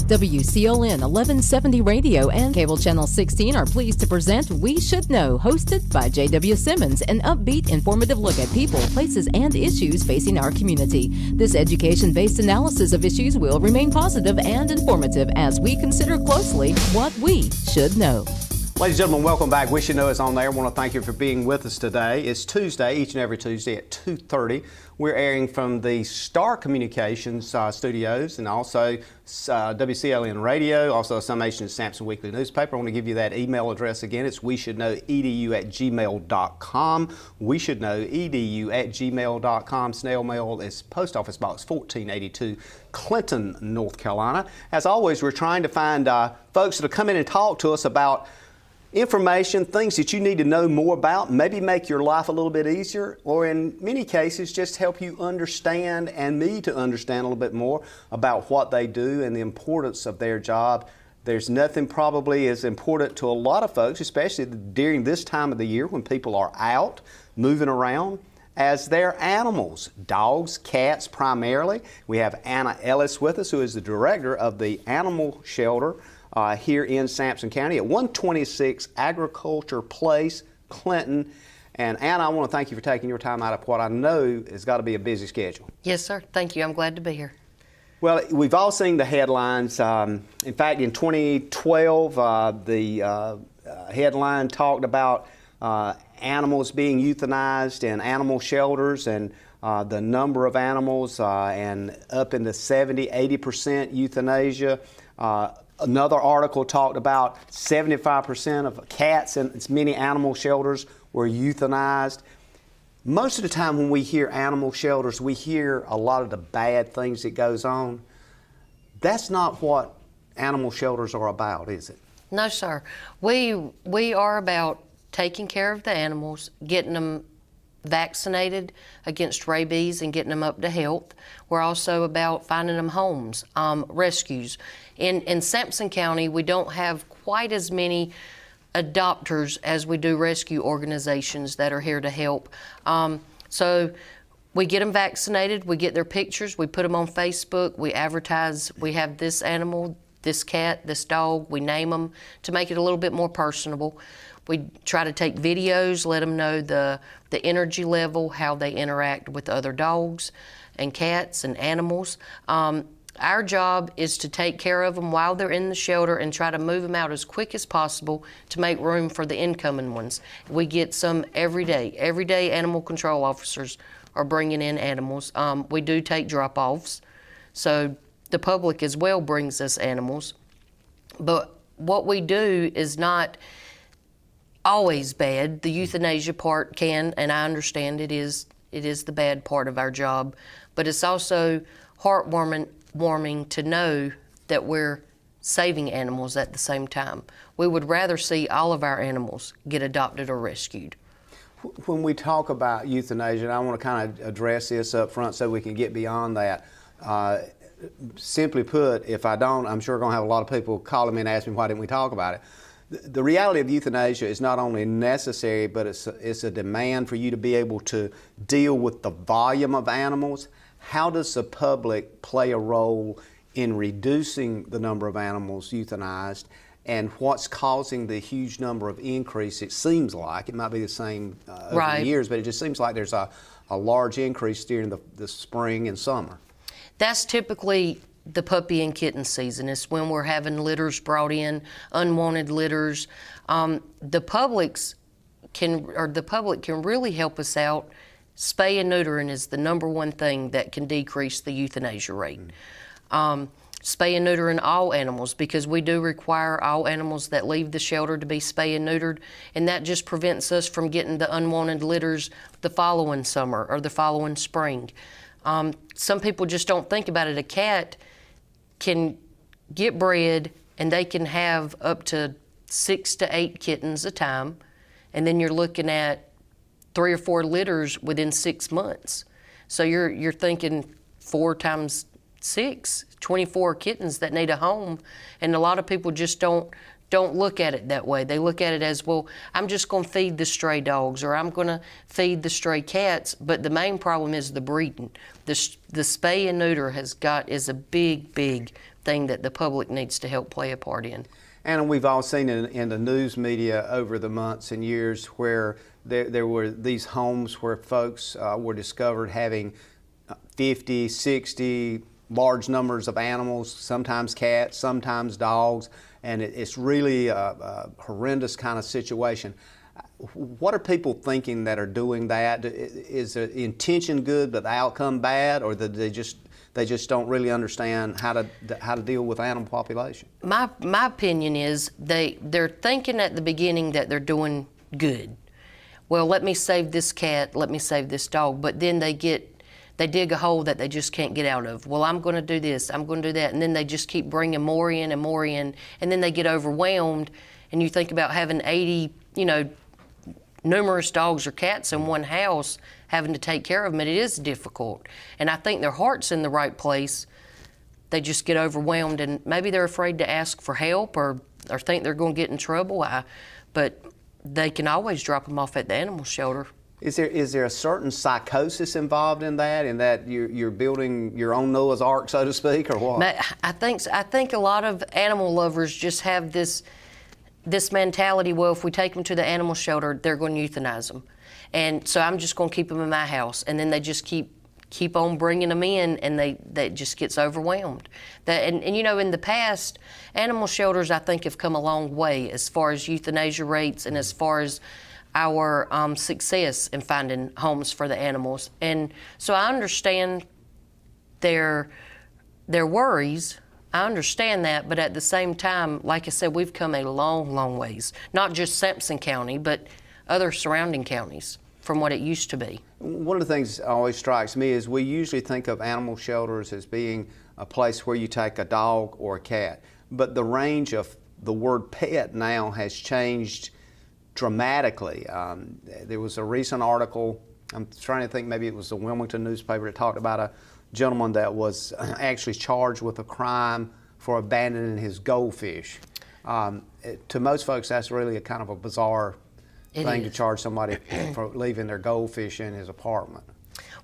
WCLN 1170 Radio and Cable Channel 16 are pleased to present We Should Know, hosted by J.W. Simmons, an upbeat, informative look at people, places, and issues facing our community. This education-based analysis of issues will remain positive and informative as we consider closely what we should know. Ladies and gentlemen, welcome back. We Should Know is on there. I want to thank you for being with us today. It's Tuesday, each and every Tuesday at 2:30. We're airing from the Star Communications studios and also WCLN Radio, also Summation Sampson Weekly Newspaper. I want to give you that email address again. It's weshouldknowedu@gmail.com. Weshouldknowedu@gmail.com. Snail mail is Post Office Box 1482, Clinton, North Carolina. As always, we're trying to find folks that'll come in and talk to us about information, things that you need to know more about, maybe make your life a little bit easier, or in many cases just help you understand and me to understand a little bit more about what they do and the importance of their job. There's nothing probably as important to a lot of folks, especially during this time of the year when people are out moving around, as their animals, dogs, cats primarily. We have Anna Ellis with us, who is the director of the animal shelter here in Sampson County at 126 Agriculture Place, Clinton. And Anna, I want to thank you for taking your time out of what I know has got to be a busy schedule. Yes, sir. Thank you. I'm glad to be here. Well, we've all seen the headlines. In fact, in 2012, the headline talked about animals being euthanized in animal shelters, and the number of animals and up in the 70–80% euthanasia. Another article talked about 75% of cats in many animal shelters were euthanized. Most of the time when we hear animal shelters, we hear a lot of the bad things that goes on. That's not what animal shelters are about, is it? No, sir. We are about taking care of the animals, getting them vaccinated against rabies and getting them up to health. We're also about finding them homes, rescues. In Sampson County, we don't have quite as many adopters as we do rescue organizations that are here to help. So we get them vaccinated, we get their pictures, we put them on Facebook, we advertise, we have this animal, this cat, this dog, we name them to make it a little bit more personable. We try to take videos, let them know the energy level, how they interact with other dogs and cats and animals. Our job is to take care of them while they're in the shelter and try to move them out as quick as possible to make room for the incoming ones. We get some every day. Every day animal control officers are bringing in animals. We do take drop-offs, so the public as well brings us animals. But what we do is not always bad. The euthanasia part can, and I understand it is the bad part of our job, but it's also heartwarming to know that we're saving animals at the same time. We would rather see all of our animals get adopted or rescued. When we talk about euthanasia, and I want to kind of address this up front so we can get beyond that. Simply put, if I don't, I'm sure going to have a lot of people calling me and asking me why didn't we talk about it. The reality of euthanasia is not only necessary, but it's a demand for you to be able to deal with the volume of animals. How does the public play a role in reducing the number of animals euthanized, and what's causing the huge number of increase? It seems like, it might be the same over the years, but it just seems like there's a large increase during the spring and summer. That's typically the puppy and kitten season. It's when we're having litters brought in, unwanted litters. The public can really help us out. Spay and neutering is the #1 thing that can decrease the euthanasia rate. Spay and neutering all animals, because we do require all animals that leave the shelter to be spay and neutered, and that just prevents us from getting the unwanted litters the following summer or the following spring. Some people just don't think about it. A cat can get bred and they can have up to 6 to 8 kittens a time, and then you're looking at 3 or 4 litters within 6 months. So you're thinking 4 times 6, 24 kittens that need a home, and a lot of people just don't look at it that way. They look at it as, well, I'm just going to feed the stray dogs, or I'm going to feed the stray cats. But the main problem is the breeding. The spay and neuter is a big thing that the public needs to help play a part in. And we've all seen in the news media over the months and years where there were these homes where folks were discovered having 50, 60 large numbers of animals, sometimes cats, sometimes dogs, and it's really a horrendous kind of situation. What are people thinking that are doing that? Is the intention good but the outcome bad, or that they just don't really understand how to deal with animal population? My opinion is they're thinking at the beginning that they're doing good. Well, let me save this cat, let me save this dog, but then they dig a hole that they just can't get out of. Well, I'm going to do this, I'm going to do that, and then they just keep bringing more in and more in, and then they get overwhelmed, and you think about having 80, numerous dogs or cats in one house, having to take care of them, and it is difficult. And I think their heart's in the right place. They just get overwhelmed, and maybe they're afraid to ask for help or think they're going to get in trouble. But they can always drop them off at the animal shelter. Is there a certain psychosis involved in that you're building your own Noah's Ark, so to speak, or what? I think a lot of animal lovers just have this mentality, well, if we take them to the animal shelter, they're going to euthanize them. And so I'm just going to keep them in my house. And then they just keep on bringing them in, and they just gets overwhelmed. And in the past, animal shelters, I think, have come a long way as far as euthanasia rates and as far as our success in finding homes for the animals. And so I understand their worries. I understand that, but at the same time, like I said, we've come a long, long ways. Not just Sampson County, but other surrounding counties from what it used to be. One of the things that always strikes me is we usually think of animal shelters as being a place where you take a dog or a cat, but the range of the word pet now has changed dramatically. There was a recent article, I'm trying to think, maybe it was the Wilmington newspaper, that talked about a gentleman that was actually charged with a crime for abandoning his goldfish. To most folks, that's really a kind of a bizarre thing to charge somebody for leaving their goldfish in his apartment.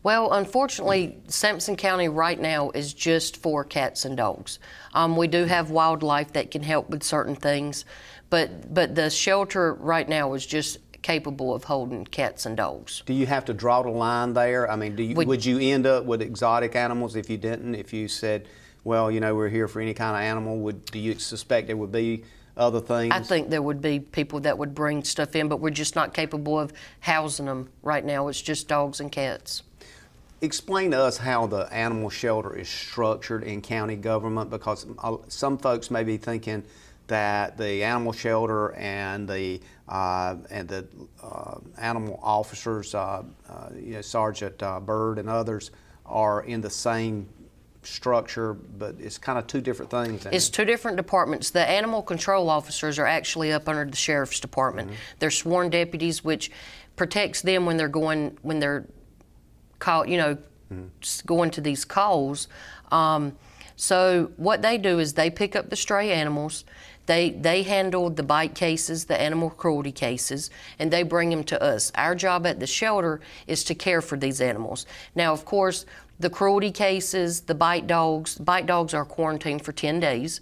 Well, unfortunately, Sampson County right now is just for cats and dogs. We do have wildlife that can help with certain things, but the shelter right now is just capable of holding cats and dogs. Do you have to draw the line there? I mean, would you end up with exotic animals if you didn't? If you said, well, we're here for any kind of animal, do you suspect there would be other things? I think there would be people that would bring stuff in, but we're just not capable of housing them right now. It's just dogs and cats. Explain to us how the animal shelter is structured in county government, because some folks may be thinking that the animal shelter and the animal officers, Sergeant Byrd and others, are in the same structure, but it's kind of two different things. It's two different departments. The animal control officers are actually up under the sheriff's department. Mm-hmm. They're sworn deputies, which protects them when they're going to these calls. So what they do is they pick up the stray animals. They handle the bite cases, the animal cruelty cases, and they bring them to us. Our job at the shelter is to care for these animals. Now, of course, the cruelty cases, the bite dogs are quarantined for 10 days.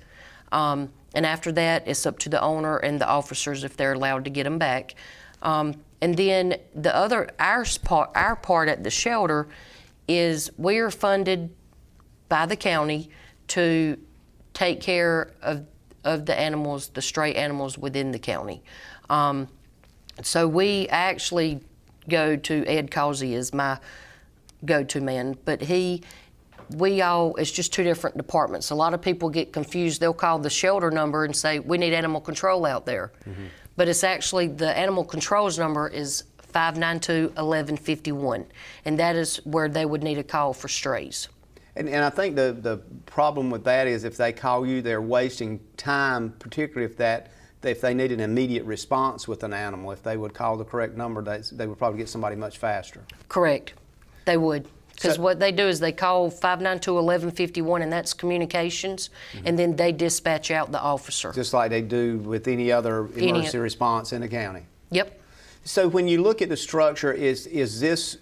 And after that, it's up to the owner and the officers if they're allowed to get them back. And then our part at the shelter is we are funded by the county to take care of the animals, the stray animals within the county. So we actually go to Ed Causey as my go-to man, but it's just two different departments. A lot of people get confused. They'll call the shelter number and say, we need animal control out there. Mm-hmm. But it's actually, the animal control's number is 592-1151, and that is where they would need a call for strays. And I think the problem with that is if they call you, they're wasting time, particularly if they need an immediate response with an animal. If they would call the correct number, they would probably get somebody much faster. Correct. They would. Because what they do is they call 592-1151, and that's communications, mm-hmm. and then they dispatch out the officer. Just like they do with any other emergency response in the county. Yep. So when you look at the structure, is this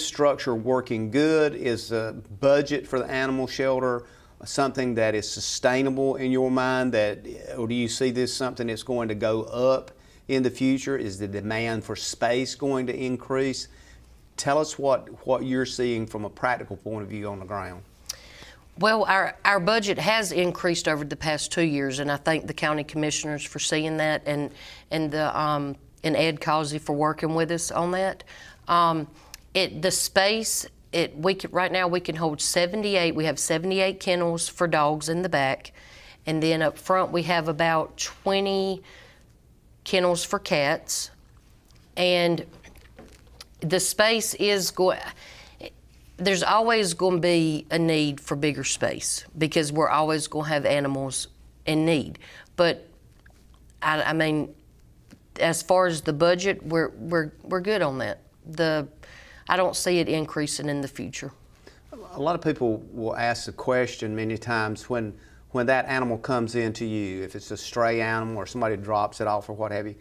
structure working good? Is the budget for the animal shelter something that is sustainable in your mind, or do you see this something that's going to go up in the future? Is the demand for space going to increase? Tell us what you're seeing from a practical point of view on the ground. Well, our budget has increased over the past 2 years, and I thank the county commissioners for seeing that, and Ed Causey for working with us on that. The space, right now we can hold 78. We have 78 kennels for dogs in the back, and then up front we have about 20 kennels for cats, and the space is going. There's always going to be a need for bigger space because we're always going to have animals in need. But I mean, as far as the budget, we're good on that. I don't see it increasing in the future. A lot of people will ask the question many times when that animal comes into you, if it's a stray animal or somebody drops it off or what have you,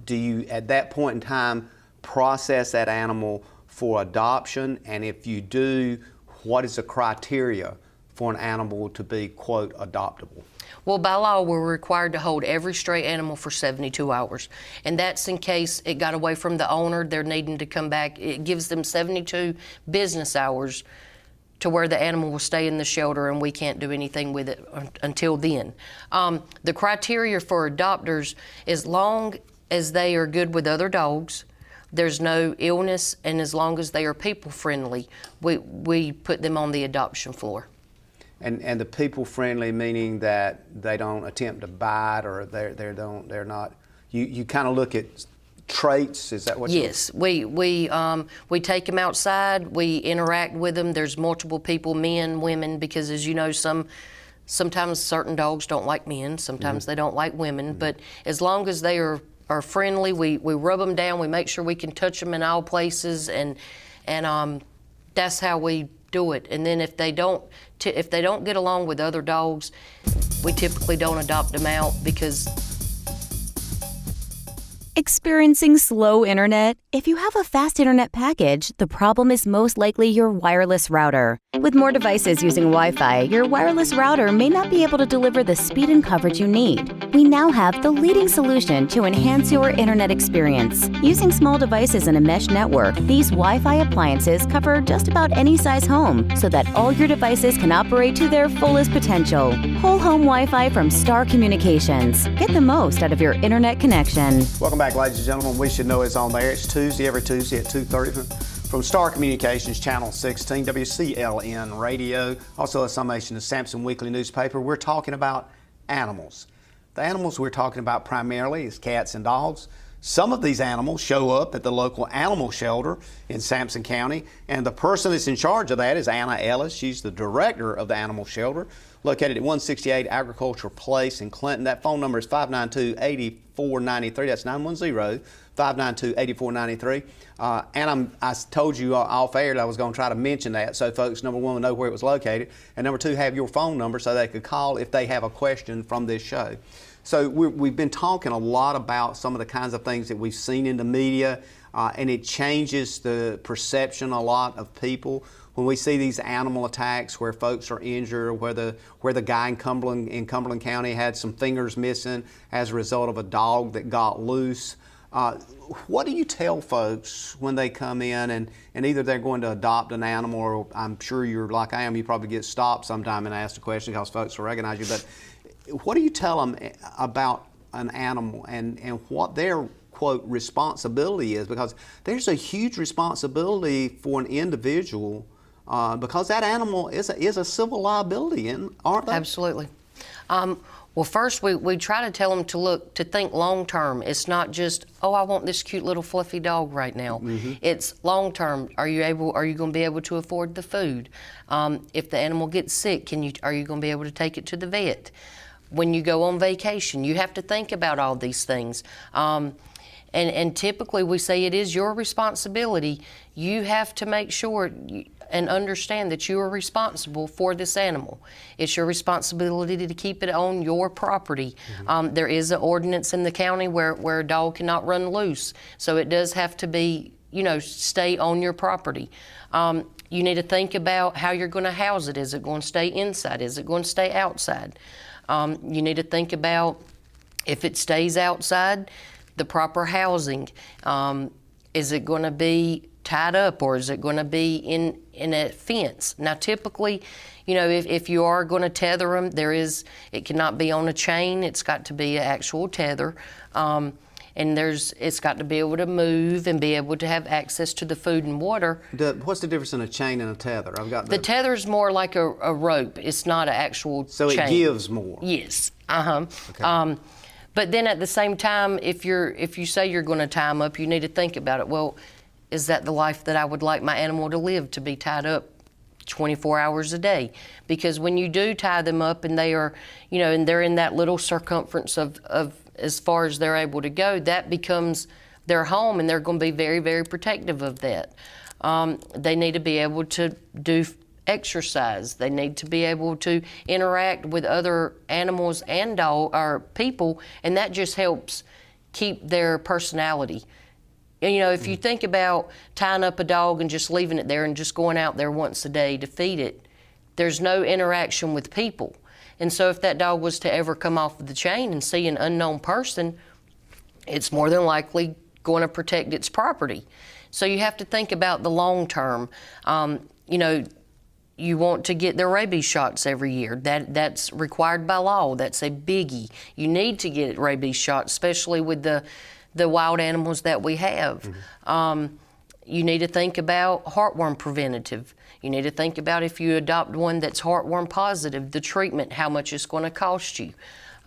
do you at that point in time process that animal for adoption? And if you do, what is the criteria for an animal to be, quote, adoptable? Well, by law, we're required to hold every stray animal for 72 hours. And that's in case it got away from the owner, they're needing to come back. It gives them 72 business hours to where the animal will stay in the shelter and we can't do anything with it until then. The criteria for adopters, as long as they are good with other dogs, there's no illness, and as long as they are people friendly, we put them on the adoption floor. And the people friendly meaning that they don't attempt to bite, or they're not. You kind of look at traits. Is that what? Yes, we take them outside. We interact with them. There's multiple people, men, women, because as you know, sometimes certain dogs don't like men. Sometimes they don't like women. But as long as they are friendly, we rub them down. We make sure we can touch them in all places, and that's how we do it. And then if they don't get along with other dogs, we typically don't adopt them out because. Experiencing slow internet? If you have a fast internet package, the problem is most likely your wireless router. With more devices using Wi-Fi, your wireless router may not be able to deliver the speed and coverage you need. We now have the leading solution to enhance your internet experience. Using small devices in a mesh network, these Wi-Fi appliances cover just about any size home so that all your devices can operate to their fullest potential. Whole home Wi-Fi from Star Communications. Get the most out of your internet connection. Welcome back, ladies and gentlemen. We Should Know is on there. It's every Tuesday at 2:30 from Star Communications, Channel 16, WCLN Radio. Also a summation of Sampson Weekly newspaper. We're talking about animals. The animals we're talking about primarily is cats and dogs. Some of these animals show up at the local animal shelter in Sampson County, and the person that's in charge of that is Anna Ellis. She's the director of the animal shelter, located at 168 Agricultural Place in Clinton. That phone number is 592-8493. That's 910-592-8493. And I told you off air that I was going to try to mention that so folks, number one, would know where it was located, and number two, have your phone number so they could call if they have a question from this show. So we've been talking a lot about some of the kinds of things that we've seen in the media, and it changes the perception a lot of people when we see these animal attacks where folks are injured, or where the guy in Cumberland County had some fingers missing as a result of a dog that got loose. What do you tell folks when they come in and either they're going to adopt an animal, or I'm sure you're like I am, you probably get stopped sometime and asked a question because folks will recognize you, but what do you tell them about an animal and what their, quote, responsibility is? Because there's a huge responsibility for an individual because that animal is a civil liability, aren't they? Absolutely. Well, first we try to tell them to think long term. It's not just, oh, I want this cute little fluffy dog right now. It's long term. Are you going to be able to afford the food? If the animal gets sick, are you going to be able to take it to the vet? When you go on vacation, you have to think about all these things. And typically we say it is your responsibility. You have to make sure and understand that you are responsible for this animal. It's your responsibility to keep it on your property. There is an ordinance in the county where a dog cannot run loose. So it does have to be stay on your property. You need to think about how you're going to house it. Is it going to stay inside? Is it going to stay outside? You need to think about, if it stays outside, the proper housing. Is it going to be tied up, or is it going to be in a fence? Now, typically, if you are going to tether them, it cannot be on a chain. It's got to be an actual tether. And it's got to be able to move and be able to have access to the food and water. What's the difference in a chain and a tether? The tether is more like a rope. It's not an actual chain. So it gives more. Yes. Okay. But then at the same time, if you say you're going to tie them up, you need to think about it. Well, is that the life that I would like my animal to live, to be tied up 24 hours a day? Because when you do tie them up and they are, and they're in that little circumference of as far as they're able to go, that becomes their home, and they're going to be very, very protective of that. They need to be able to do exercise. They need to be able to interact with other animals and or people, and that just helps keep their personality. If you think about tying up a dog and just leaving it there and just going out there once a day to feed it, there's no interaction with people. And so if that dog was to ever come off of the chain and see an unknown person, it's more than likely going to protect its property. So you have to think about the long term. You want to get their rabies shots every year. That's required by law. That's a biggie. You need to get rabies shots, especially with the wild animals that we have. Mm-hmm. You need to think about heartworm preventative. You need to think about, if you adopt one that's heartworm positive, the treatment, how much it's going to cost you.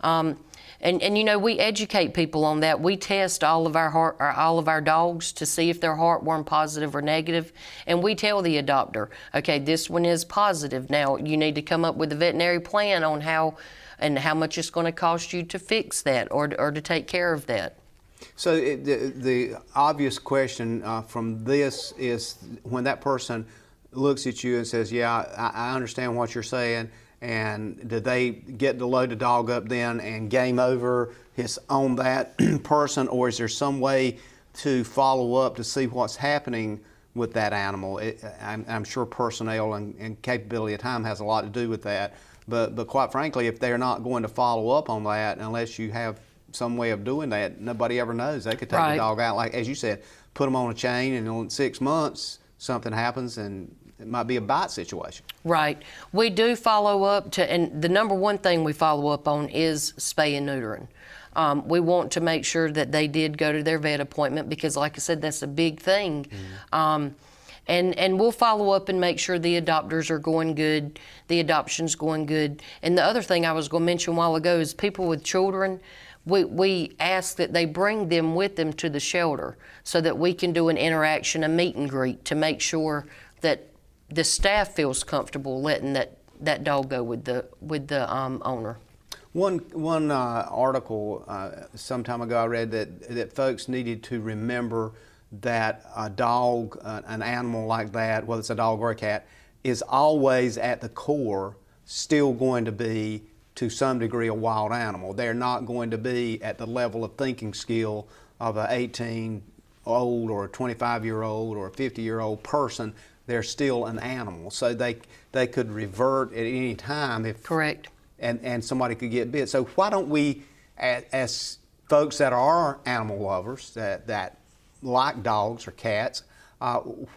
We educate people on that. We test all of our dogs to see if they're heartworm positive or negative, and we tell the adopter, okay, this one is positive. Now you need to come up with a veterinary plan on how much it's going to cost you to fix that or to take care of that. So the obvious question from this is, when that person looks at you and says, yeah, I understand what you're saying, and do they get to load the dog up then and game over on that person, or is there some way to follow up to see what's happening with that animal? I'm sure personnel and capability of time has a lot to do with that, but quite frankly, if they're not going to follow up on that unless you have some way of doing that, nobody ever knows. They could take the dog out, like as you said, put them on a chain, and in 6 months something happens and it might be a bite situation. Right. We do follow up and the number one thing we follow up on is spay and neutering. We want to make sure that they did go to their vet appointment, because like I said, that's a big thing. Mm-hmm. And we'll follow up and make sure the adopters are going good, the adoption's going good. And the other thing I was going to mention a while ago is people with children, we ask that they bring them with them to the shelter so that we can do an interaction, a meet and greet, to make sure that the staff feels comfortable letting that dog go with the owner. One article some time ago I read that folks needed to remember that a dog, an animal like that, whether it's a dog or a cat, is always at the core still going to be, to some degree, a wild animal. They're not going to be at the level of thinking skill of an 18-year-old or a 25-year-old or a 50-year-old person. They're still an animal. So they could revert at any time if... Correct. And somebody could get bit. So why don't we, as folks that are animal lovers, that like dogs or cats,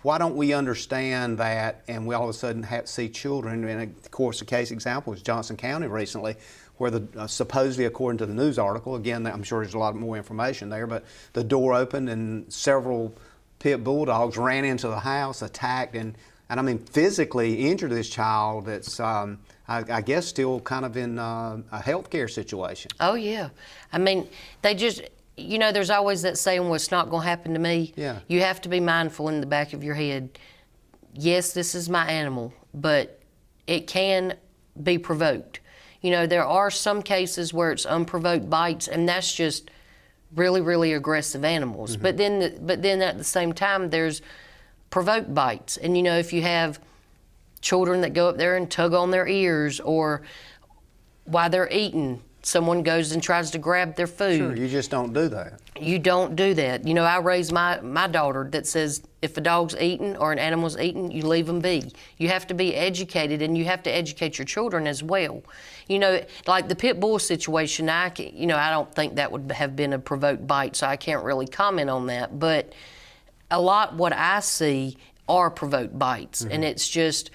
why don't we understand that, and we all of a sudden see children, and of course the case example is Johnson County recently, where supposedly, according to the news article, again, I'm sure there's a lot more information there, but the door opened and several pit bulldogs ran into the house, attacked, and I mean physically injured this child that's, I guess, still kind of in a healthcare situation. Oh yeah. I mean, they just... there's always that saying, well, it's not going to happen to me. Yeah. You have to be mindful in the back of your head. Yes, this is my animal, but it can be provoked. There are some cases where it's unprovoked bites, and that's just really, really aggressive animals. Mm-hmm. But then at the same time, there's provoked bites. And if you have children that go up there and tug on their ears, or while they're eating, someone goes and tries to grab their food. Sure, you just don't do that. You don't do that. You know, I raised my daughter that says if a dog's eaten or an animal's eaten, you leave them be. You have to be educated, and you have to educate your children as well. You know, like the pit bull situation, I don't think that would have been a provoked bite, so I can't really comment on that. But a lot what I see are provoked bites, and it's just,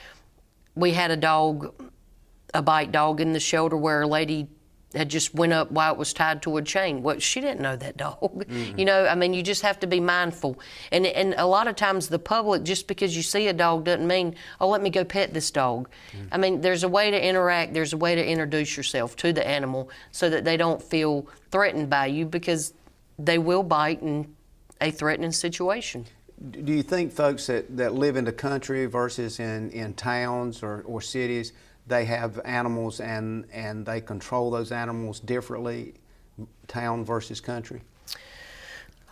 we had a bite dog in the shelter where a lady had just went up while it was tied to a chain. Well, she didn't know that dog. You know, I mean, you just have to be mindful. And a lot of times the public, just because you see a dog doesn't mean, oh, let me go pet this dog. I mean, there's a way to interact, there's a way to introduce yourself to the animal so that they don't feel threatened by you, because they will bite in a threatening situation. Do you think folks that live in the country versus in towns or cities, they have animals and they control those animals differently, town versus country?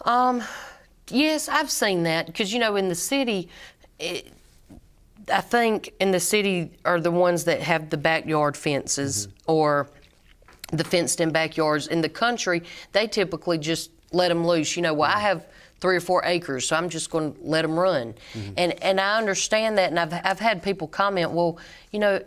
Yes, I've seen that, because, you know, in the city, I think in the city are the ones that have the backyard fences or the fenced-in backyards. In the country, they typically just let them loose. You know, well, I have 3 or 4 acres, so I'm just going to let them run. And I understand that, and I've had people comment, well, you know,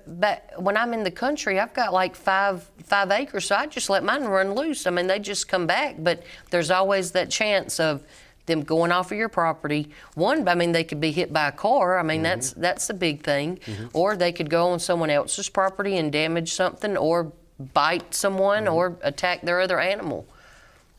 when I'm in the country, I've got like 5 acres, so I just let mine run loose. I mean, they just come back, but there's always that chance of them going off of your property. One, I mean, they could be hit by a car. I mean, that's a big thing. Or they could go on someone else's property and damage something, or bite someone, or attack their other animal.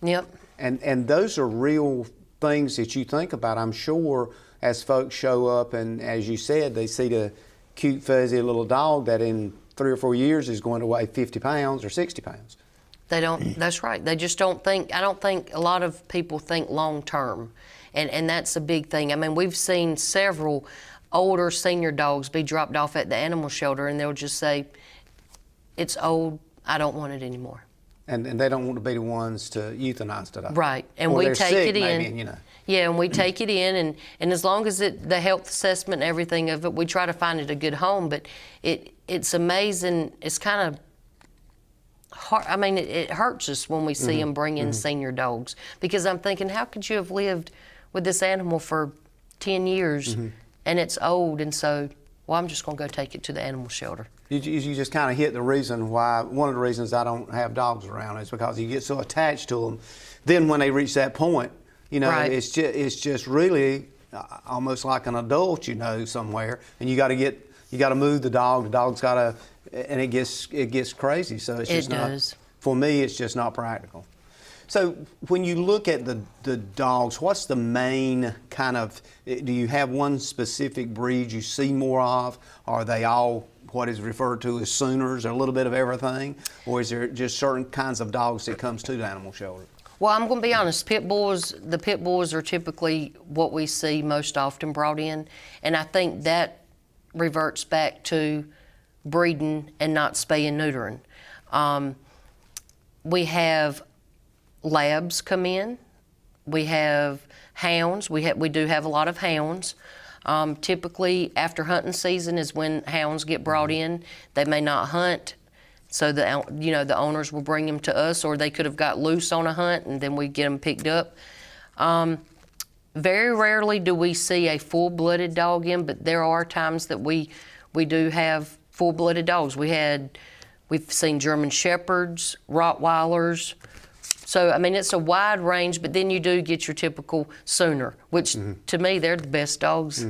Yep. And those are real things that you think about, I'm sure, as folks show up, and as you said, they see the cute, fuzzy little dog that in 3 or 4 years is going to weigh 50 pounds or 60 pounds. They don't, that's right. They just don't think, I don't think a lot of people think long term, and that's a big thing. I mean, we've seen several older senior dogs be dropped off at the animal shelter, and they'll just say, it's old, I don't want it anymore. And they don't want to be the ones to euthanize the dog. Right, and or we they're take sick, it in. Maybe, you know. Yeah, and we take it in, and as long as the health assessment and everything of it, we try to find it a good home. But it's amazing. It's kind of hard. I mean, it hurts us when we see them bring in senior dogs, because I'm thinking, how could you have lived with this animal for 10 years and it's old, and so, well, I'm just going to go take it to the animal shelter. You just kind of hit the reason why, one of the reasons I don't have dogs around is because you get so attached to them. Then when they reach that point, you know, it's just really almost like an adult, you know, somewhere, and you got to move the dog. The dog's got to, and it gets crazy. So it's just not, for me, it's just not practical. So when you look at the dogs, what's the main kind of, do you have one specific breed you see more of? Are they all what is referred to as Sooners, or a little bit of everything? Or is there just certain kinds of dogs that comes to the animal shelter? Well, I'm going to be honest, the pit bulls are typically what we see most often brought in, and I think that reverts back to breeding and not spay and neutering. We have labs come in, we have hounds, we do have a lot of hounds. Typically after hunting season is when hounds get brought in. They may not hunt, so the owners will bring them to us, or they could have got loose on a hunt and then we get them picked up. Very rarely do we see a full-blooded dog in, but there are times that we do have full-blooded dogs. We've seen German Shepherds, Rottweilers. So, I mean, it's a wide range, but then you do get your typical Sooner, which to me, they're the best dogs.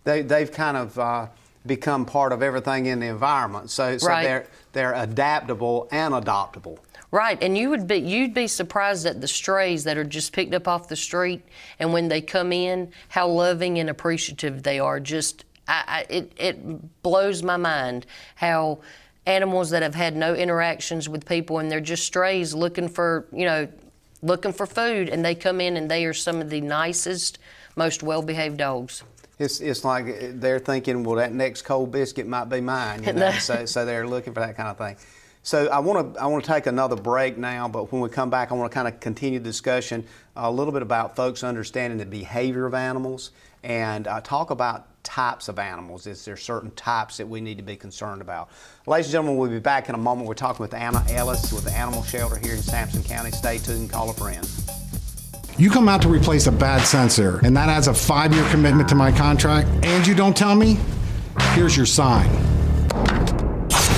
They've kind of become part of everything in the environment. So they're adaptable and adoptable. Right, and you'd be surprised at the strays that are just picked up off the street, and when they come in, how loving and appreciative they are. Just, it blows my mind how animals that have had no interactions with people, and they're just strays looking for food, and they come in and they are some of the nicest, most well-behaved dogs. It's like they're thinking, well, that next cold biscuit might be mine, you know? so they're looking for that kind of thing. So I want to take another break now, but when we come back, I want to kind of continue the discussion a little bit about folks understanding the behavior of animals and talk about types of animals. Is there certain types that we need to be concerned about? Ladies and gentlemen, we'll be back in a moment. We're talking with Anna Ellis with the Animal Shelter here in Sampson County. Stay tuned and call a friend. You come out to replace a bad sensor, and that adds a 5-year commitment to my contract, and you don't tell me? Here's your sign.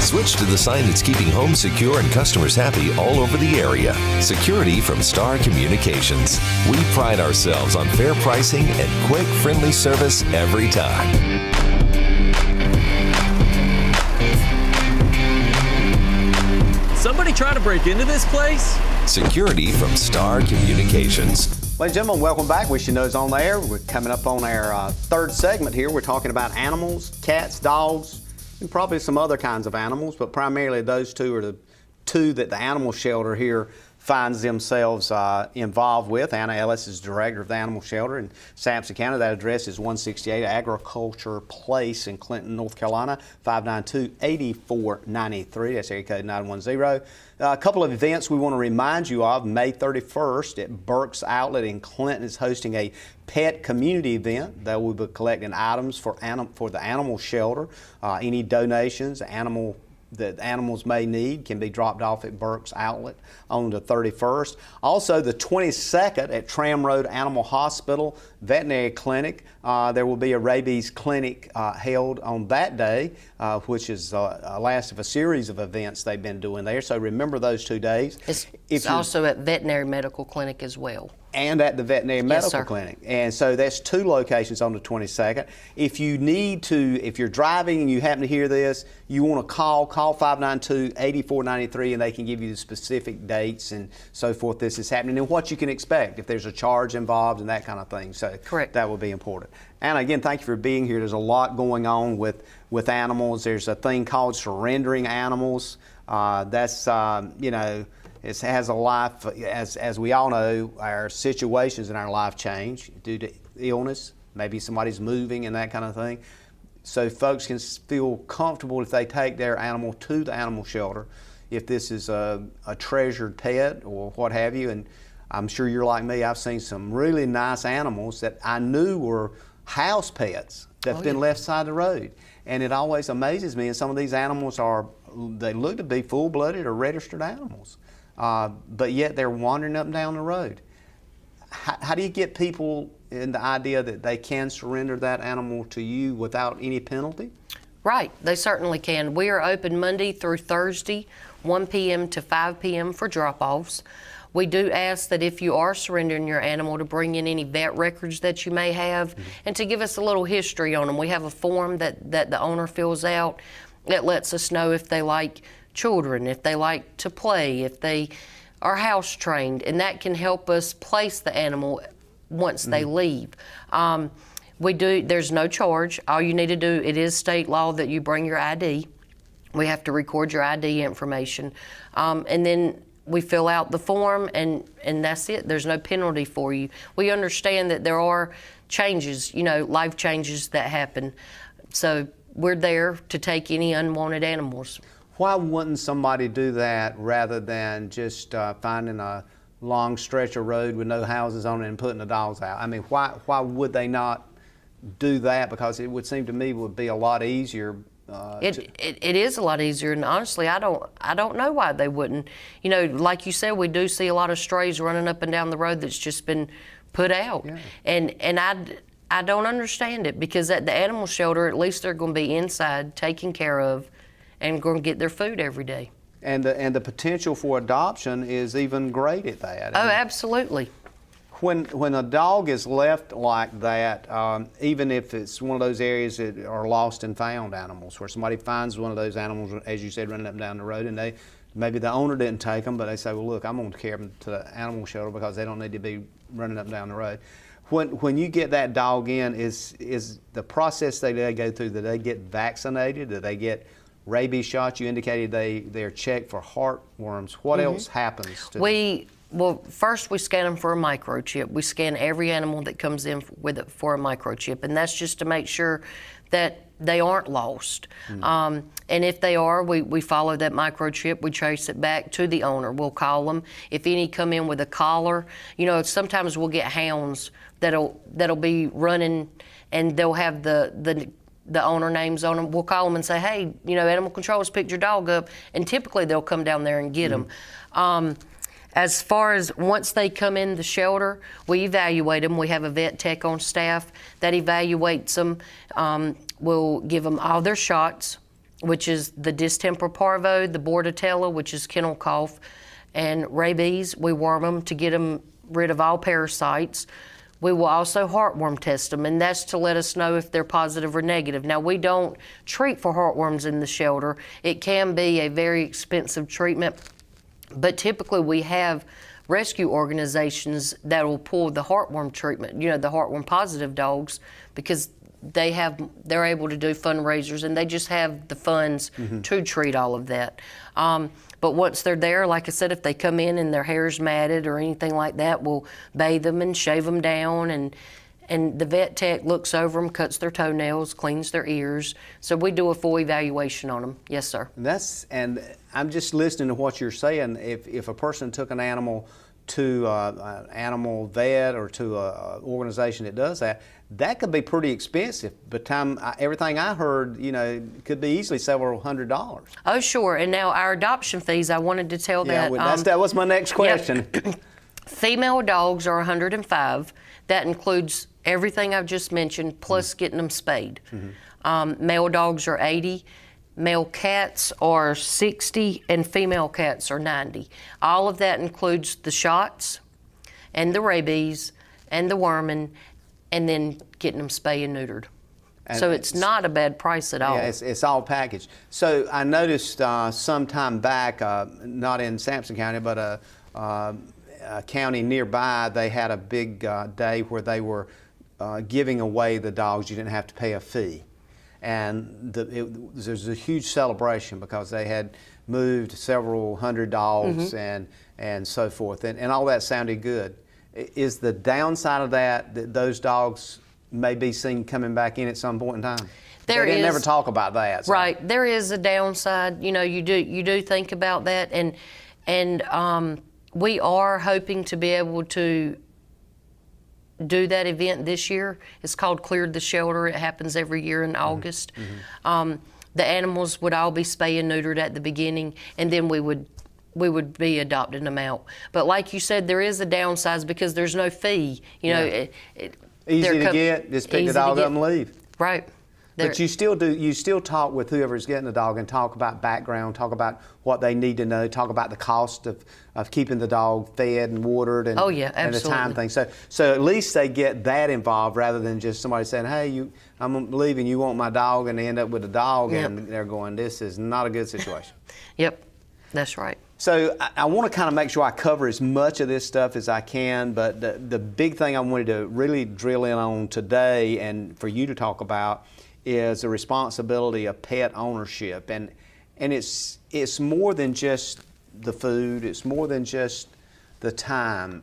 Switch to the sign that's keeping homes secure and customers happy all over the area. Security from Star Communications. We pride ourselves on fair pricing and quick, friendly service every time. Somebody trying to break into this place? Security from Star Communications. Ladies and gentlemen, welcome back. Wish You Know's on the air. We're coming up on our third segment here. We're talking about animals, cats, dogs, and probably some other kinds of animals, but primarily those two are the two that the animal shelter here finds themselves involved with. Anna Ellis is director of the animal shelter in Sampson County. That address is 168 Agriculture Place in Clinton, North Carolina, 592-8493. That's area code 910. A couple of events we want to remind you of. May 31st at Burke's Outlet in Clinton is hosting a pet community event. They will be collecting items for the animal shelter. Any donations that animals may need can be dropped off at Burke's Outlet on the 31st. Also, the 22nd at Tram Road Animal Hospital Veterinary Clinic. There will be a rabies clinic held on that day, which is a last of a series of events they've been doing there. So remember those 2 days. It's also at Veterinary Medical Clinic as well. And at the Veterinary Medical Clinic. And so that's 2 locations on the 22nd. If you're driving and you happen to hear this, you want to call 592-8493 and they can give you the specific dates and so forth this is happening and what you can expect if there's a charge involved and that kind of thing. So correct. That would be important. Anna, again, thank you for being here. There's a lot going on with animals. There's a thing called surrendering animals. It has a life, as we all know, our situations in our life change due to illness. Maybe somebody's moving and that kind of thing. So folks can feel comfortable if they take their animal to the animal shelter, if this is a treasured pet or what have you. And I'm sure you're like me, I've seen some really nice animals that I knew were house pets that's been left side of the road. And it always amazes me, and some of these animals they look to be full-blooded or registered animals. But yet they're wandering up and down the road. How do you get people in the idea that they can surrender that animal to you without any penalty? Right, they certainly can. We are open Monday through Thursday, 1 p.m. to 5 p.m. for drop-offs. We do ask that if you are surrendering your animal to bring in any vet records that you may have and to give us a little history on them. We have a form that the owner fills out that lets us know if they like children, if they like to play, if they are house trained, and that can help us place the animal once they leave. There's no charge. All you need to do, it is state law that you bring your ID. We have to record your ID information. And then we fill out the form and that's it. There's no penalty for you. We understand that there are changes, life changes that happen. So we're there to take any unwanted animals. Why wouldn't somebody do that rather than just finding a long stretch of road with no houses on it and putting the dogs out? I mean, why would they not do that? Because it would seem to me it would be a lot easier. It is a lot easier, and honestly, I don't know why they wouldn't. Like you said, we do see a lot of strays running up and down the road that's just been put out, and I don't understand it, because at the animal shelter, at least they're going to be inside, taken care of, and going to get their food every day. And the potential for adoption is even great at that. Oh, absolutely. When a dog is left like that, even if it's one of those areas that are lost and found animals, where somebody finds one of those animals, as you said, running up and down the road, and maybe the owner didn't take them, but they say, well, look, I'm going to carry them to the animal shelter because they don't need to be running up and down the road. When you get that dog in, is the process they go through, do they get vaccinated? Do they get rabies shots. You indicated they're checked for heartworms. What else happens to them? Well, first we scan them for a microchip. We scan every animal that comes in with it for a microchip, and that's just to make sure that they aren't lost. And if they are, we follow that microchip. We trace it back to the owner. We'll call them. If any come in with a collar, you know, sometimes we'll get hounds that'll be running, and they'll have the owner names on them. We'll call them and say, hey, you know, animal control has picked your dog up, and typically they'll come down there and get them. As far as once they come in the shelter, we evaluate them. We have a vet tech on staff that evaluates them. We'll give them all their shots, which is the distemper parvo, the bordetella, which is kennel cough, and rabies. We worm them to get them rid of all parasites. We will also heartworm test them, and that's to let us know if they're positive or negative. Now, we don't treat for heartworms in the shelter. It can be a very expensive treatment, but typically we have rescue organizations that will pull the heartworm treatment, you know, the heartworm positive dogs, because they're able to do fundraisers and they just have the funds to treat all of that. But once they're there, like I said, if they come in and their hair's matted or anything like that, we'll bathe them and shave them down, and the vet tech looks over them, cuts their toenails, cleans their ears. So we do a full evaluation on them. Yes, sir. And I'm just listening to what you're saying. If a person took an animal to an animal vet or to an organization that does that, that could be pretty expensive. By the time everything I heard, you know, could be easily several $100s. Oh, sure. And now our adoption fees, I wanted to tell that. Yeah, that was my next question. Yep. Female dogs are $105. That includes everything I've just mentioned, plus getting them spayed. Male dogs are $80. Male cats are $60, and female cats are $90. All of that includes the shots and the rabies and the worming, and then getting them spayed and neutered. And so it's not a bad price at all. Yeah, it's all packaged. So I noticed some time back, not in Sampson County, but a county nearby, they had a big day where they were giving away the dogs. You didn't have to pay a fee. And there's a huge celebration because they had moved several hundred dogs and so forth. And all that sounded good. Is the downside of that those dogs may be seen coming back in at some point in time? They didn't never talk about that. So. Right. There is a downside. You know, you do think about that. And we are hoping to be able to do that event this year. It's called Cleared the Shelter. It happens every year in August. The animals would all be spayed and neutered at the beginning, and then we would be adopting them out. But like you said, there is a downside because there's no fee. You know, easy to get. Just pick the dog up and leave. Right. But you still talk with whoever's getting the dog and talk about background, talk about what they need to know, talk about the cost of keeping the dog fed and watered and, and the time thing. So at least they get that involved rather than just somebody saying, hey, I'm leaving, you want my dog, and they end up with a dog and they're going, this is not a good situation. Yep, that's right. So I want to kind of make sure I cover as much of this stuff as I can, but the big thing I wanted to really drill in on today and for you to talk about is the responsibility of pet ownership, and it's more than just the food, it's more than just the time.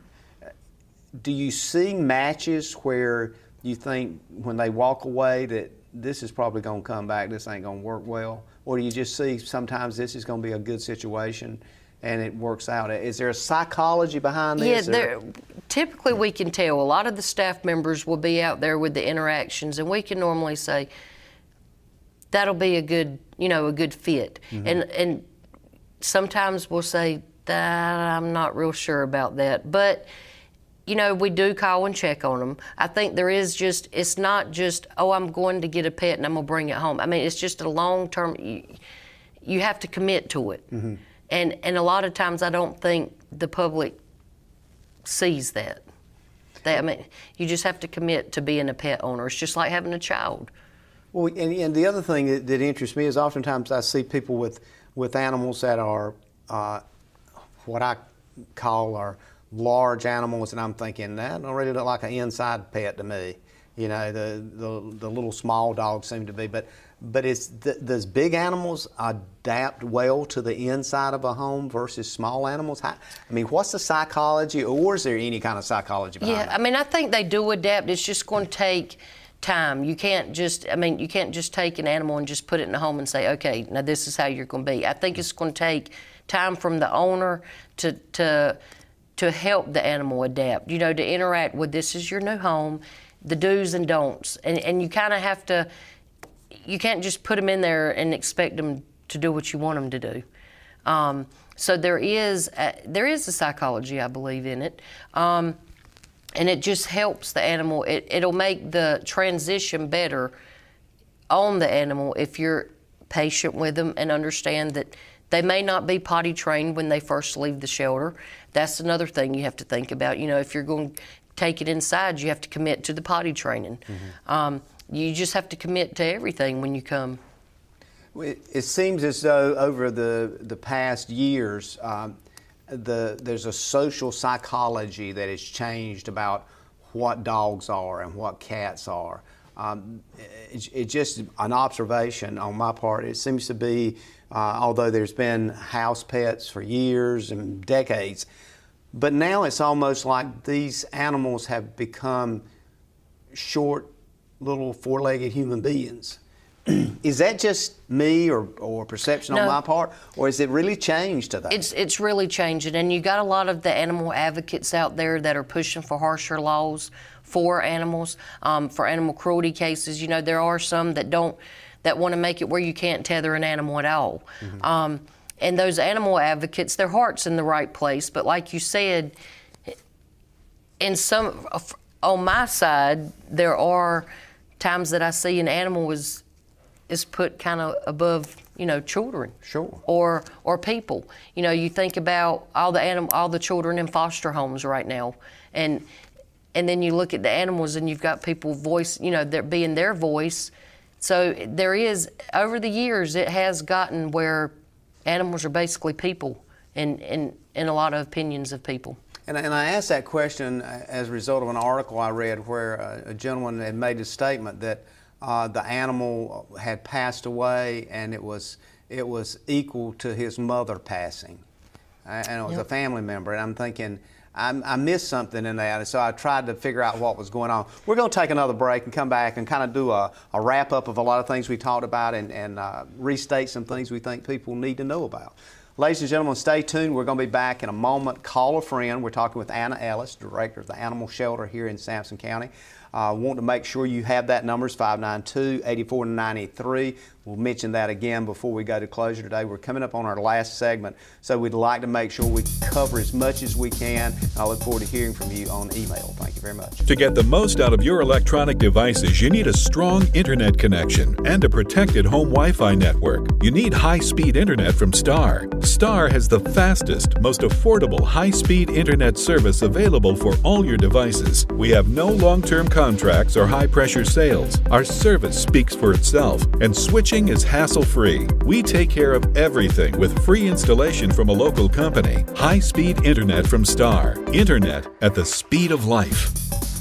Do you see matches where you think when they walk away that this is probably going to come back, this ain't going to work well, or do you just see sometimes this is going to be a good situation and it works out? Is there a psychology behind this? Yeah, typically we can tell. A lot of the staff members will be out there with the interactions, and we can normally say, that'll be a good fit. And sometimes we'll say, that I'm not real sure about that. But, you know, we do call and check on them. I think there is it's not just, oh, I'm going to get a pet and I'm going to bring it home. I mean, it's just a long-term, you have to commit to it. And a lot of times I don't think the public sees that. I mean, you just have to commit to being a pet owner. It's just like having a child. Well, and the other thing that interests me is oftentimes I see people with animals that are what I call are large animals, and I'm thinking, that don't really look like an inside pet to me. You know, the little small dogs seem to be. But But does big animals adapt well to the inside of a home versus small animals? I mean, what's the psychology, or is there any kind of psychology behind it? Yeah, I mean, I think they do adapt. It's just going to take time. You can't just take an animal and just put it in a home and say, okay, now this is how you're going to be. I think it's going to take time from the owner to help the animal adapt, you know, to interact with, this is your new home, the do's and don'ts. And you kind of have to, you can't just put them in there and expect them to do what you want them to do. So there is a psychology, I believe, in it. And it just helps the animal. It'll make the transition better on the animal if you're patient with them and understand that they may not be potty trained when they first leave the shelter. That's another thing you have to think about. You know, if you're going to take it inside, you have to commit to the potty training. You just have to commit to everything when you come. It seems as though over the past years, there's a social psychology that has changed about what dogs are and what cats are. It's just an observation on my part. It seems to be, although there's been house pets for years and decades, but now it's almost like these animals have become short, little four-legged human beings. Is that just me or perception on my part, or has it really changed to that? It's really changing, and you got a lot of the animal advocates out there that are pushing for harsher laws for animals, for animal cruelty cases. You know, there are some that want to make it where you can't tether an animal at all. And those animal advocates, their heart's in the right place, but like you said, on my side, there are times that I see an animal is put kind of above, you know, children, or people. You know, you think about all the children in foster homes right now, and then you look at the animals, and you've got people they're being their voice. So there is, over the years, it has gotten where animals are basically people, in a lot of opinions of people. And I asked that question as a result of an article I read where a gentleman had made a statement that the animal had passed away, and it was equal to his mother passing, and it was a family member. And I'm thinking, I missed something in that, and so I tried to figure out what was going on. We're going to take another break and come back and kind of do a wrap up of a lot of things we talked about, and restate some things we think people need to know about. Ladies and gentlemen, stay tuned. We're going to be back in a moment. Call a friend. We're talking with Anna Ellis, director of the animal shelter here in Sampson County. Want to make sure you have that number. It's 592-8493. We'll mention that again before we go to closure today. We're coming up on our last segment, so we'd like to make sure we cover as much as we can. And I look forward to hearing from you on email. Thank you very much. To get the most out of your electronic devices, you need a strong internet connection and a protected home Wi-Fi network. You need high-speed internet from Star. Star has the fastest, most affordable high-speed internet service available for all your devices. We have no long-term contracts or high-pressure sales. Our service speaks for itself, and switching is hassle-free. We take care of everything with free installation from a local company. High-speed internet from Star. Internet at the speed of life.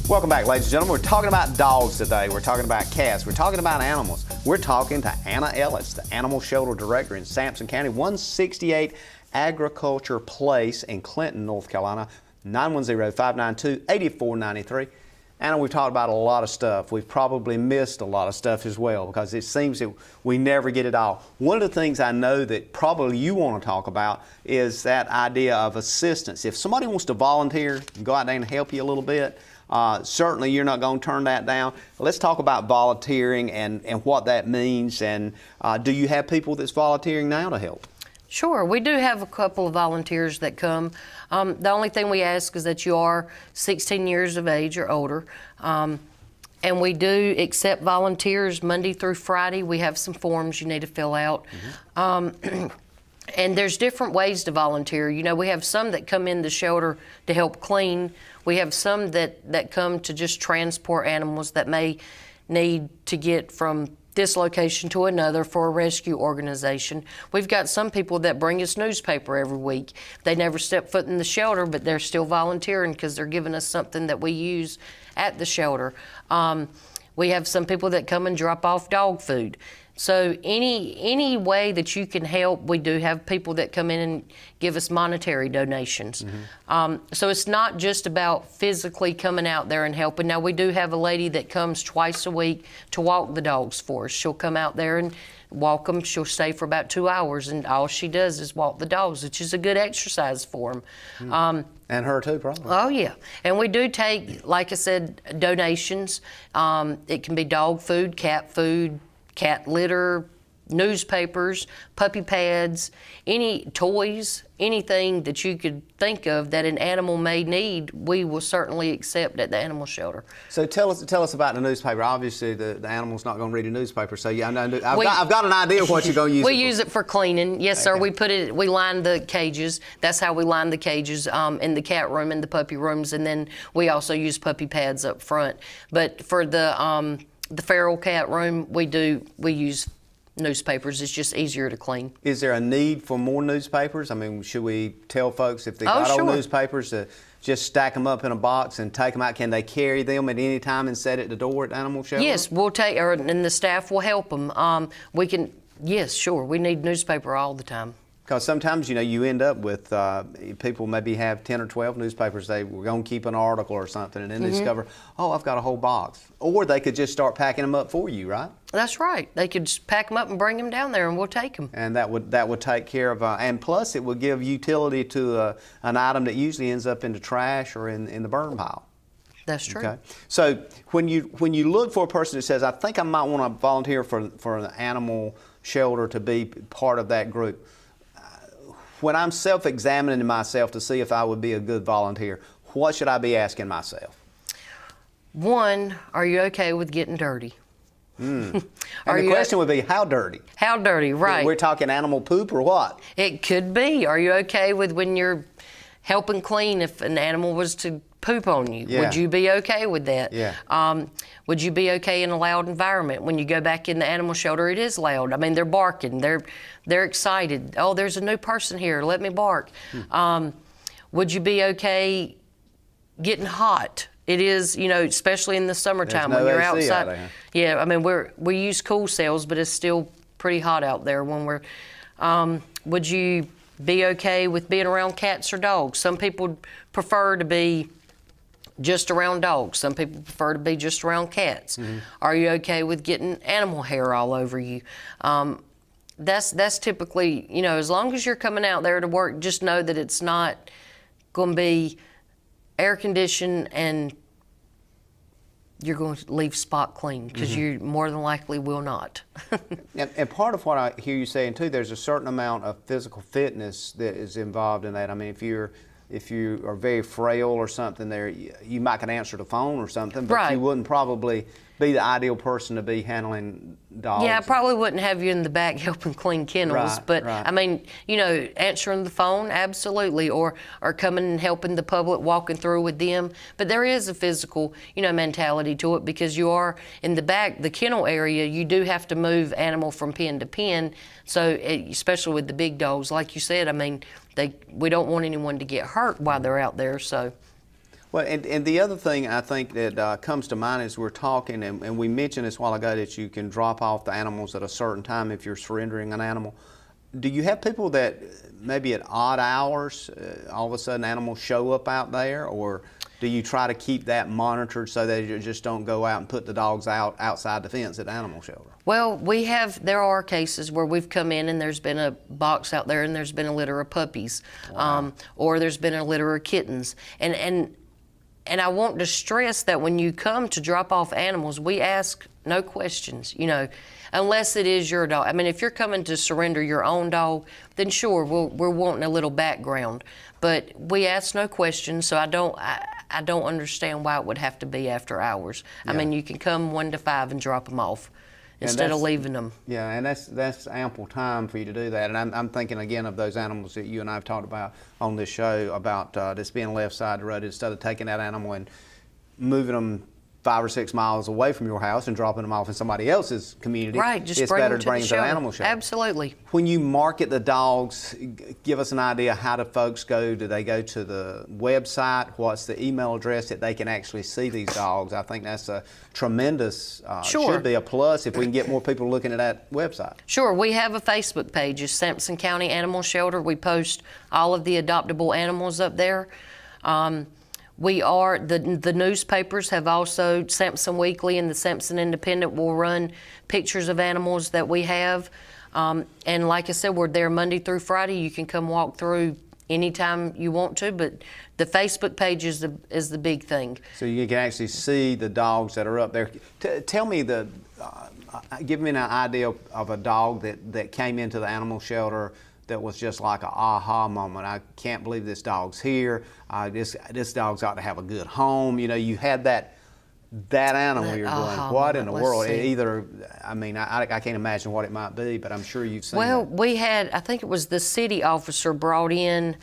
Welcome back, ladies and gentlemen. We're talking about dogs today. We're talking about cats. We're talking about animals. We're talking to Anna Ellis, the animal shelter director in Sampson County, 168 Agriculture Place in Clinton, North Carolina, 910-592-8493. Anna, we've talked about a lot of stuff. We've probably missed a lot of stuff as well, because it seems that we never get it all. One of the things I know that probably you want to talk about is that idea of assistance. If somebody wants to volunteer and go out there and help you a little bit, certainly you're not going to turn that down. Let's talk about volunteering and what that means. And do you have people that's volunteering now to help? Sure, we do have a couple of volunteers that come. The only thing we ask is that you are 16 years of age or older. And we do accept volunteers Monday through Friday. We have some forms you need to fill out. And there's different ways to volunteer. You know, we have some that come in the shelter to help clean. We have some that come to just transport animals that may need to get from this location to another for a rescue organization. We've got some people that bring us newspaper every week. They never step foot in the shelter, but they're still volunteering because they're giving us something that we use at the shelter. We have some people that come and drop off dog food. So any way that you can help, we do have people that come in and give us monetary donations. So it's not just about physically coming out there and helping. Now, we do have a lady that comes twice a week to walk the dogs for us. She'll come out there and walk them. She'll stay for about 2 hours, and all she does is walk the dogs, which is a good exercise for them. And her too, probably. Oh, yeah. And we do take, like I said, donations. It can be dog food, cat litter, newspapers, puppy pads, any toys, anything that you could think of that an animal may need, we will certainly accept at the animal shelter. So tell us about the newspaper. Obviously, the animal's not going to read a newspaper, so yeah, I've got an idea of what you're going to use. We use it for cleaning. Yes, sir. Okay. We line the cages. That's how we line the cages in the cat room and the puppy rooms, and then we also use puppy pads up front. But for the feral cat room, we use newspapers. It's just easier to clean. Is there a need for more newspapers? I mean, should we tell folks if they got old newspapers to just stack them up in a box and take them out? Can they carry them at any time and set at the door at the animal shelter? Yes, we'll take, and the staff will help them. We can, yes, sure. We need newspaper all the time. Because sometimes, you end up with people maybe have 10 or 12 newspapers. They were going to keep an article or something, and then they discover, oh, I've got a whole box. Or they could just start packing them up for you, right? That's right. They could just pack them up and bring them down there, and we'll take them. And that would take care of, and plus it would give utility to an item that usually ends up in the trash or in the burn pile. That's true. Okay. So when you look for a person that says, I think I might want to volunteer for an animal shelter to be part of that group, when I'm self-examining myself to see if I would be a good volunteer, what should I be asking myself? One, are you okay with getting dirty? And the question would be, how dirty? How dirty, right. We're talking animal poop or what? It could be. Are you okay with when you're helping clean if an animal was to poop on you? Yeah. Would you be okay with that? Yeah. Would you be okay in a loud environment? When you go back in the animal shelter, it is loud. I mean, they're barking. They're excited. Oh, there's a new person here. Let me bark. Would you be okay getting hot? It is, especially in the summertime when you're AC outside. Out there. Yeah, I mean, we use cool cells, but it's still pretty hot out there when we're. Would you be okay with being around cats or dogs? Some people prefer to be just around dogs. Some people prefer to be just around cats. Are you okay with getting animal hair all over you? That's typically, as long as you're coming out there to work, just know that it's not going to be air conditioned and you're going to leave spot clean, because you more than likely will not. And part of what I hear you saying too, there's a certain amount of physical fitness that is involved in that. I mean, if you are very frail or something, you might can answer the phone or something, but you wouldn't probably be the ideal person to be handling dogs. Yeah, I probably wouldn't have you in the back helping clean kennels, but I mean, answering the phone, absolutely, or coming and helping the public, walking through with them. But there is a physical, mentality to it, because you are in the back, the kennel area, you do have to move animal from pen to pen. So, especially with the big dogs, like you said, I mean, we don't want anyone to get hurt while they're out there, so. Well, and the other thing I think that comes to mind as we're talking, and we mentioned this a while ago, that you can drop off the animals at a certain time if you're surrendering an animal. Do you have people that maybe at odd hours, all of a sudden animals show up out there, or do you try to keep that monitored so that you just don't go out and put the dogs outside the fence at the animal shelter? Well, there are cases where we've come in and there's been a box out there and there's been a litter of puppies, or there's been a litter of kittens. And I want to stress that when you come to drop off animals, we ask no questions, unless it is your dog. I mean, if you're coming to surrender your own dog, then sure, we're wanting a little background. But we ask no questions, so I don't understand why it would have to be after hours. Yeah. I mean, you can come 1 to 5 and drop them off instead of leaving them. Yeah, and that's ample time for you to do that. And I'm thinking again of those animals that you and I have talked about on this show about just being left side of the road, instead of taking that animal and moving them 5 or 6 miles away from your house and dropping them off in somebody else's community. Right, just it's bring better them to bring the them to the shelter. animal shelter. Absolutely. When you market the dogs, give us an idea. How do folks go? Do they go to the website? What's the email address that they can actually see these dogs? I think that's a tremendous, Sure. should be a plus if we can get more people looking at that website. Sure, we have a Facebook page, it's Sampson County Animal Shelter. We post all of the adoptable animals up there. We are, the newspapers have also, Sampson Weekly and the Sampson Independent will run pictures of animals that we have. And like I said, we're there Monday through Friday. You can come walk through anytime you want to, but the Facebook page is the big thing. So you can actually see the dogs that are up there. Tell me give me an idea of a dog that came into the animal shelter that was just like an aha moment. I can't believe this dog's here. This dog's ought to have a good home. You know, you had that animal. You're going, what in the world? Either, I mean, I can't imagine what it might be, but I'm sure you've seen. Well, that. we had, I think it was the city officer brought in,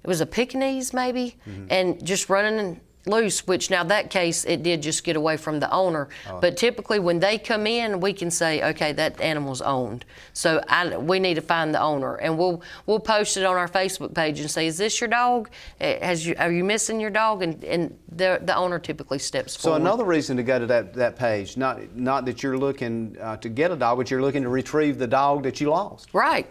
it was a Pekingese maybe, and just running loose, which now that case, it did just get away from the owner. But typically when they come in, we can say, okay, that animal's owned. So we need to find the owner. And we'll post it on our Facebook page and say, is this your dog? Are you missing your dog? And the owner typically steps forward. So another reason to go to that page, not that you're looking to get a dog, but you're looking to retrieve the dog that you lost. Right.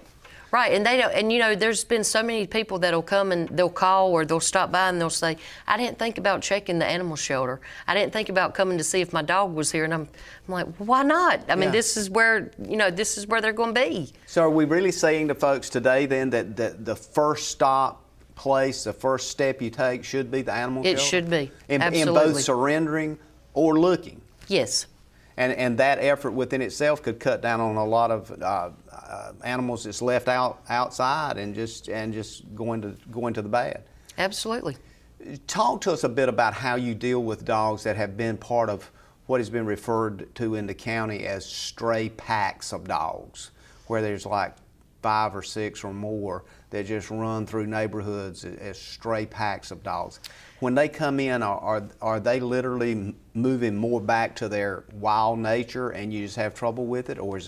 Right, and they don't. And you know, there's been so many people that'll come and they'll call or they'll stop by and they'll say, "I didn't think about checking the animal shelter. I didn't think about coming to see if my dog was here." And I'm like, "Why not? I mean, this is where they're going to be." So, are we really saying to folks today then that the first stop place, the first step you take should be the animal shelter? It should be. In Absolutely. both surrendering or looking. Yes. And that effort within itself could cut down on a lot of animals that's left outside and just going to the bad. Absolutely. Talk to us a bit about how you deal with dogs that have been part of what has been referred to in the county as stray packs of dogs, where there's like 5 or 6 or more that just run through neighborhoods as stray packs of dogs. When they come in, are they literally moving more back to their wild nature and you just have trouble with it, or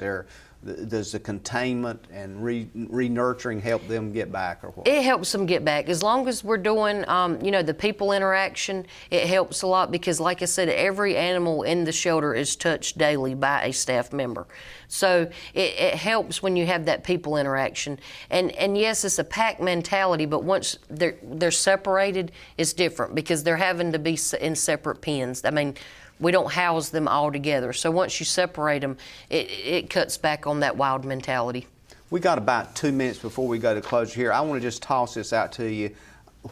does the containment and re-nurturing help them get back, or what? It helps them get back. As long as we're doing, the people interaction, it helps a lot because, like I said, every animal in the shelter is touched daily by a staff member. So it helps when you have that people interaction. And yes, it's a pack mentality, but once they're separated, it's different because they're having to be in separate pens. I mean, we don't house them all together. So once you separate them, it cuts back on that wild mentality. We got about 2 minutes before we go to closure here. I want to just toss this out to you.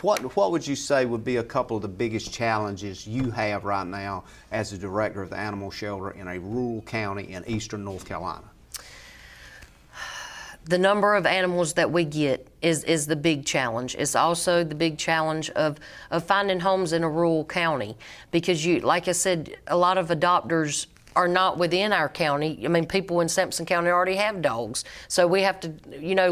What would you say would be a couple of the biggest challenges you have right now as the director of the animal shelter in a rural county in eastern North Carolina? The number of animals that we get is the big challenge. It's also the big challenge of finding homes in a rural county because like I said, a lot of adopters are not within our county. I mean, people in Sampson County already have dogs. So we have to,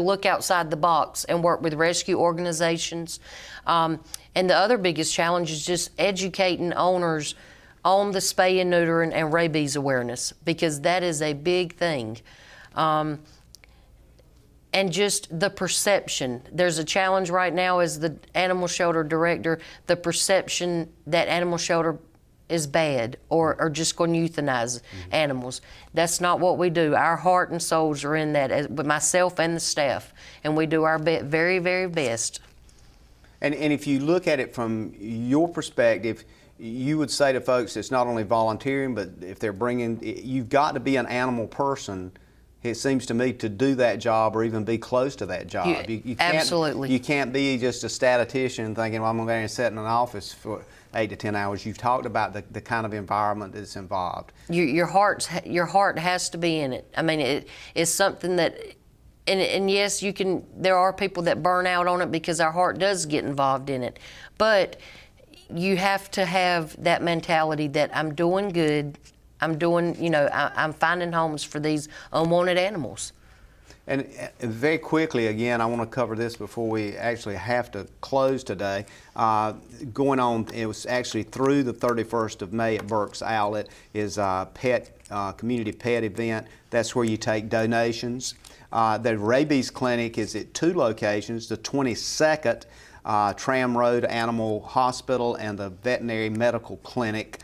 look outside the box and work with rescue organizations. And the other biggest challenge is just educating owners on the spay and neuter and rabies awareness because that is a big thing. And just the perception. There's a challenge right now as the animal shelter director, the perception that animal shelter is bad or just going to euthanize animals. That's not what we do. Our heart and souls are in that, with myself and the staff, and we do our very, very best. And if you look at it from your perspective, you would say to folks it's not only volunteering, but if they're you've got to be an animal person, it seems to me, to do that job or even be close to that job. You can't, absolutely. You can't be just a statistician thinking, well, I'm going to go and sit in an office for 8 to 10 hours. You've talked about the kind of environment that's involved. Your heart has to be in it. I mean, it is something that, and yes, there are people that burn out on it because our heart does get involved in it. But you have to have that mentality that I'm doing good. I'm finding homes for these unwanted animals. And very quickly, again, I want to cover this before we actually have to close today. Going on, it was actually through the 31st of May at Burke's Outlet is a community pet event. That's where you take donations. The rabies clinic is at 2 locations, the 22nd Tram Road Animal Hospital and the Veterinary Medical Clinic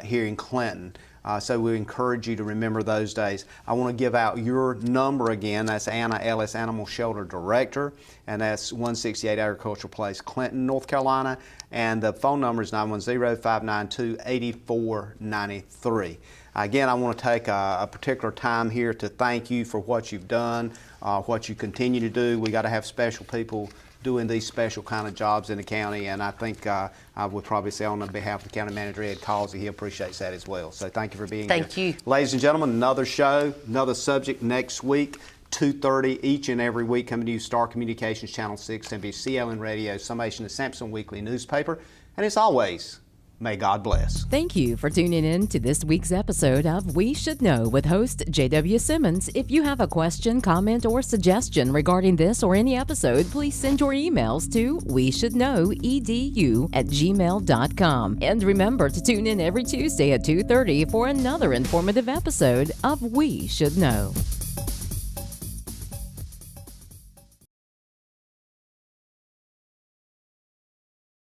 here in Clinton. So we encourage you to remember those days. I want to give out your number again. That's Anna Ellis, Animal Shelter Director, and that's 168 Agricultural Place, Clinton, North Carolina. And the phone number is 910-592-8493. Again, I want to take a particular time here to thank you for what you've done, what you continue to do. We got to have special people doing these special kind of jobs in the county, and I think I would probably say on behalf of the county manager, Ed Causey, he appreciates that as well. So thank you for being here. Thank you. Ladies and gentlemen, another show, another subject next week, 2:30 each and every week, coming to you, Star Communications Channel 6, WCLN Radio, summation of Sampson Weekly newspaper. And as always, may God bless. Thank you for tuning in to this week's episode of We Should Know with host J.W. Simmons. If you have a question, comment, or suggestion regarding this or any episode, please send your emails to weshouldknowedu@gmail.com. And remember to tune in every Tuesday at 2:30 for another informative episode of We Should Know.